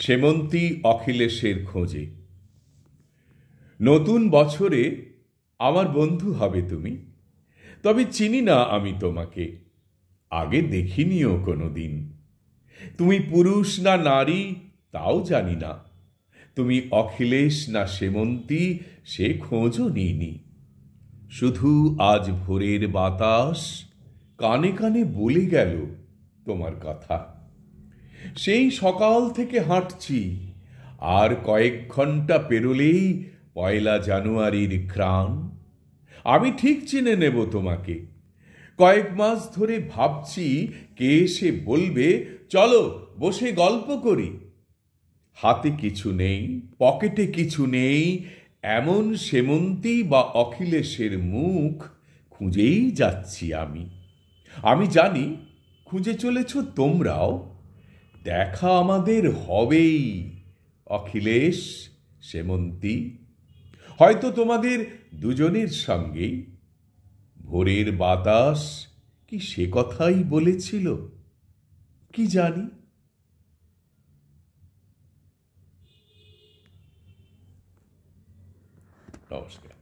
সেমন্তী অখিলেশের খোঁজে। নতুন বছরে আমার বন্ধু হবে তুমি, তবে চিনি না আমি তোমাকে, আগে দেখিনিও কোনোদিন। তুমি পুরুষ না নারী তাও জানি না, তুমি অখিলেশ না সেমন্তী সে খোঁজও নিইনি। শুধু আজ ভোরের বাতাস কানে কানে বলে গেল তোমার কথা। সেই সকাল থেকে হাঁটছি, আর কয়েক ঘন্টা পেরোলেই ১লা জানুয়ারির ঘ্রাণ। আমি ঠিক চিনে নেব তোমাকে। কয়েক মাস ধরে ভাবছি কে এসে বলবে চলো বসে গল্প করি। হাতে কিছু নেই, পকেটে কিছু নেই, এমন সেমন্তী বা অখিলেশের মুখ খুঁজেই যাচ্ছি আমি। আমি জানি খুঁজে চলেছ তোমরাও। দেখা আমাদের হবেই অখিলেশ, সেমন্তী, হয়তো তোমাদের দুজনের সঙ্গেই। ভোরের বাতাস কি সে কথাই বলেছিল, কি জানি। নমস্কার।